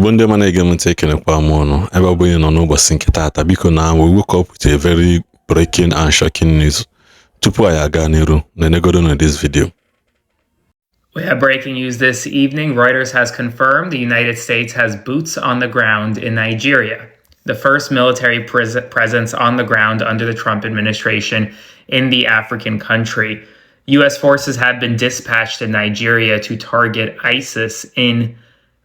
Igbo ndị mana ege m ntị ekenekwa m ọnụ ebe ọ bụghị nọ n'ụbọchị nke taata biko na we woke up with a very breaking and shocking news. Tupu anyị aga n'iru na-enegodo na this video. We have breaking news this evening. Reuters has confirmed the United States has boots on the ground in Nigeria, the first military presence on the ground under the Trump administration in the African country. U.S. forces have been dispatched to Nigeria to target ISIS in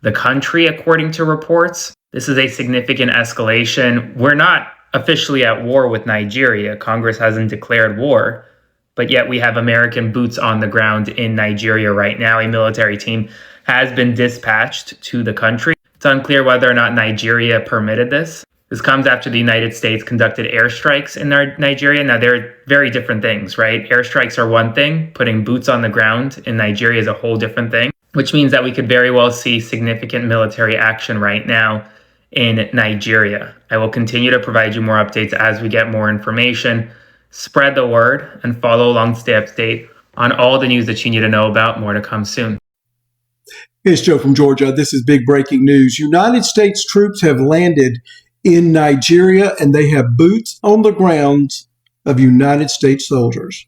the country, according to reports. This is a significant escalation. We're not officially at war with Nigeria. Congress hasn't declared war, but yet we have American boots on the ground in Nigeria right now. A military team has been dispatched to the country. It's unclear whether or not Nigeria permitted this. This comes after the United States conducted airstrikes in Nigeria. Now, they're very different things, right? Airstrikes are one thing. Putting boots on the ground in Nigeria is a whole different thing, which means that we could very well see significant military action right now in Nigeria. I will continue to provide you more updates as we get more information. Spread the word and follow along to stay up to date on all the news that you need to know about. More to come soon. It's Joe from Georgia. This is big breaking news. United States troops have landed in Nigeria and they have boots on the ground of United States soldiers.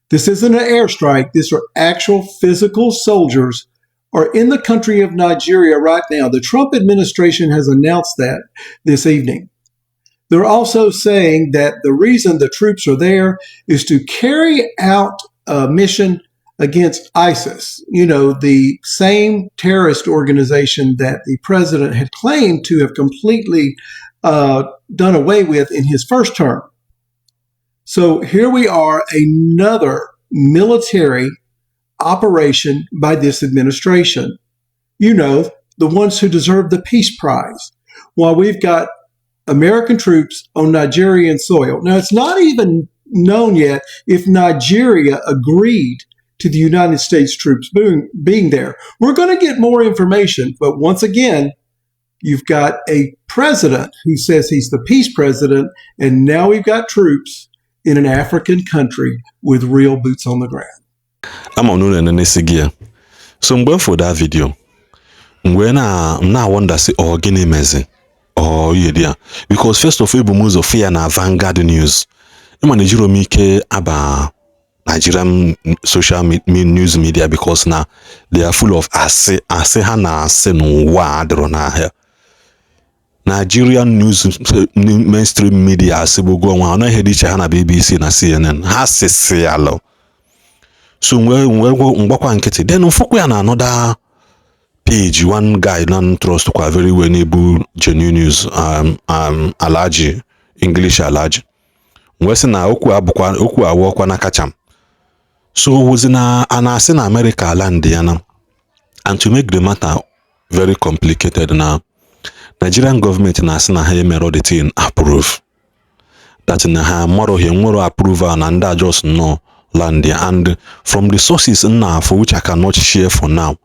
This isn't an airstrike. These are actual physical soldiers are in the country of Nigeria right now. The Trump administration has announced that this evening. They're also saying that the reason the troops are there is to carry out a mission against ISIS, the same terrorist organization that the president had claimed to have completely done away with in his first term. So here we are, another military operation by this administration. The ones who deserve the Peace Prize. While we've got American troops on Nigerian soil. Now, it's not even known yet if Nigeria agreed to the United States troops being there. We're going to get more information, but once again, you've got a president who says he's the peace president, and now we've got troops in an African country with real boots on the ground. I'm on Nunesigia. So I'm going for that video. When I wonder say gini mezi. Yeah, because first of all, most of fear na Vanguard news. Nigeria make aba Nigerian social news media because now they are full of ase hana ase no wa adrona here. Nigerian news mainstream media asebo go one na head iche na BBC na CNN ha se alo. So ngwa nkete then fokwa na another page, one guy non trust kwa very well able genuine news Alaji English Alaji mwese na okwu awokwa na kacham. So was na anase na America land yana. And to make the matter very complicated now, Nigerian government na ase na ha emero the thing approve that na ha moro he nworo approval na nda just no land there. And from the sources now for which I cannot share for now,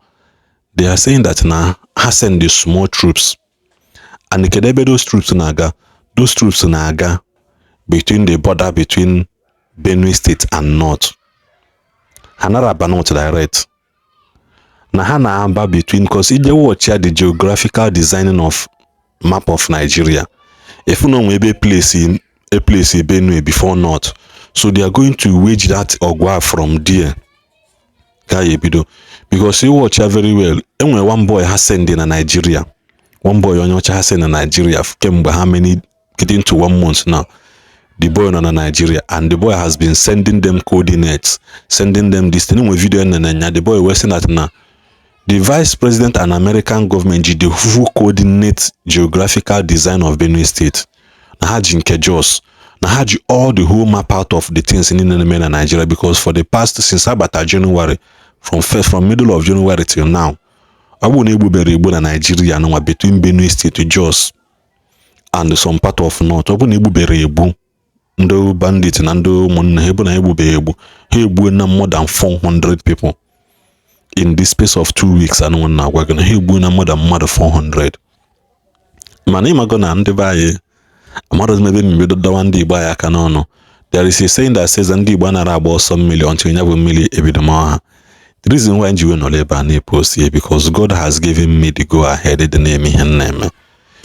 they are saying that now has sent the small troops, and the kedebe those troops naga between the border between Benue State and North. Hanaraba not direct. Na hana amba between, because if you watch the geographical designing of map of Nigeria, if you know maybe a place in Benue before North, so they are going to wage that ogwa from there. Because you watch very well. Anyway, one boy has sent in Nigeria. One boy on your has sent in Nigeria. Came by how many getting to 1 month now. The boy on Nigeria, and the boy has been sending them coordinates, sending them this thing with video, and the boy was saying that now the vice president and American government who coordinate geographical design of Benue State. Now had Jos. Now had all the whole map out of the things in Nigeria, because for the past since about January. From middle of January till now, I won't able to be in Nigeria now between Benue State to Jos and some part of North. I won't able to be able no bandits and no able to more than 400 people in this space of 2 weeks. And one now we're gonna more than 400. My name gonna andibaye. Amaros maybe me do one day buy a canono. There is a saying that says and the 1 about some million to never million every. The reason why you no labor and post here because God has given me the go ahead the name.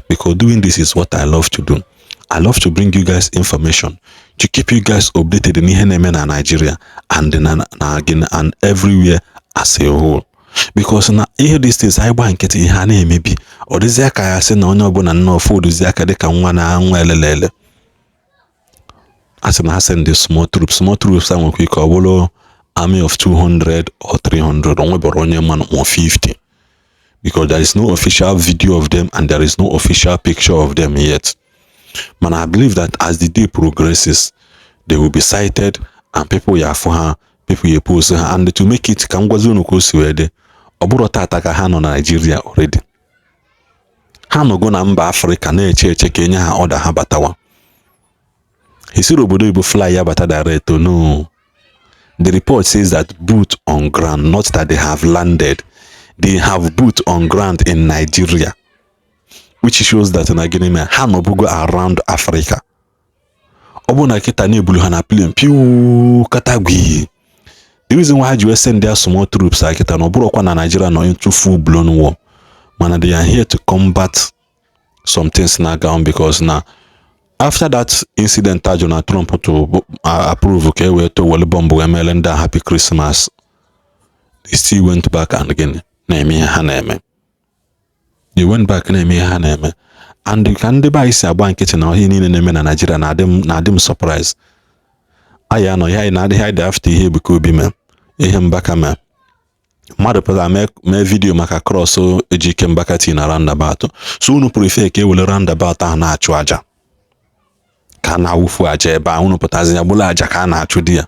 Because doing this is what I love to do. I love to bring you guys information to keep you guys updated in in Nigeria and and everywhere as a whole. Because now here these things I want get ihe maybe or this aka ya say na onye obuna na ofodu zi aka dịka nwa na anwa elelele. As I send the small troops and quick obolo army of 200 or 300 onwe boro onye man 150. Because there is no official video of them and there is no official picture of them yet. Man, I believe that as the day progresses, they will be cited and people people post her, and to make it Kangwazunu Kosiwede, Oburota Ataka Han on Nigeria already. Hano go na mba Africa na eche Kenya ha order ha batawa. Hisi obodo Igbo fly ya bata direct. No. The report says that boot on ground, not that they have landed. They have boot on ground in Nigeria, which shows that Nigeria hanobugo around Africa. Obuna kita nebulu hana plane piu katagwi. The reason why you send their small troops like kita no burokwa na Nigeria no into full blown war. Man, they are here to combat some things na ground because now after that incident Donald Trump to approve okay we to wale bomb we melenda happy Christmas. They still went back and again. They went back and the can buy a blanket now he need name in Nigeria na them surprise. I know ya na hide after here because be me him back me mother pela me video maka cross so ejike mbakati na roundabout so unu prefer ke will roundabout na achu aja ka na wufu aja ebe unu pụtazi ya bụla aja ka na achu dia.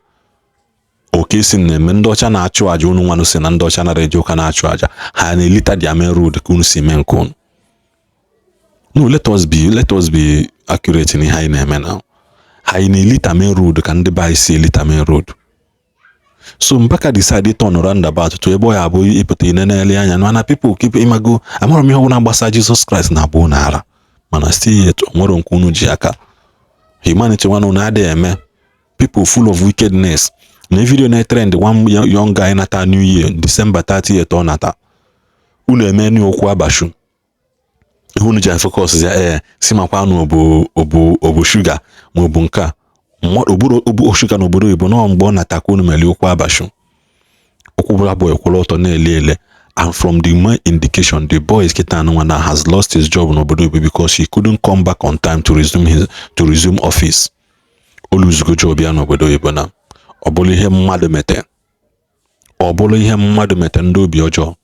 Okay, sin na ndị ọcha na-achụ aja unu nwanụ si na ndị ọcha na-reje ụka na-achụ aja ha na-elita dia main road ka unu si mee nke unu. No, let us be accurate in ihe anyị na-eme now. Ha na-elita main road ka ndị ba si elita main road. So mpaka decide turn roundabout to ebe ya bụ ịpụta inenele anya na people keep imago amara m ihe ọbụla gbasa Jesus Christ na abụ na ara mana still yet nwere nke unu ji aka. Humanity nwanụ na-adị eme people full of wickedness. Na video na trend one young guy nata New Year December 30th or nata unu emeni okwu abashu unu ji focus ya simakwa anu obu sugar ma obu nka obu sugar na obodo Igbo no mgbe nata ka unu meli okwu abashu okwu bra boy kwụrụ ọtọ na-ele and from the main indication the boy is Kitanwana has lost his job in obodo Igbo because he couldn't come back on time to resume office. Oluzugo job ya n'obodo Igbo na ọ bụrụ ihe mmadụ mete ndị obi ọjọọ.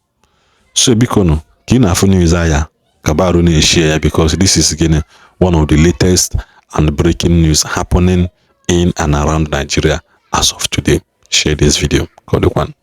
So biko nụ ka ị na-afụ news aya kabaru na-eshare ya because this is again one of the latest and breaking news happening in and around Nigeria as of today. Share this video. Code one.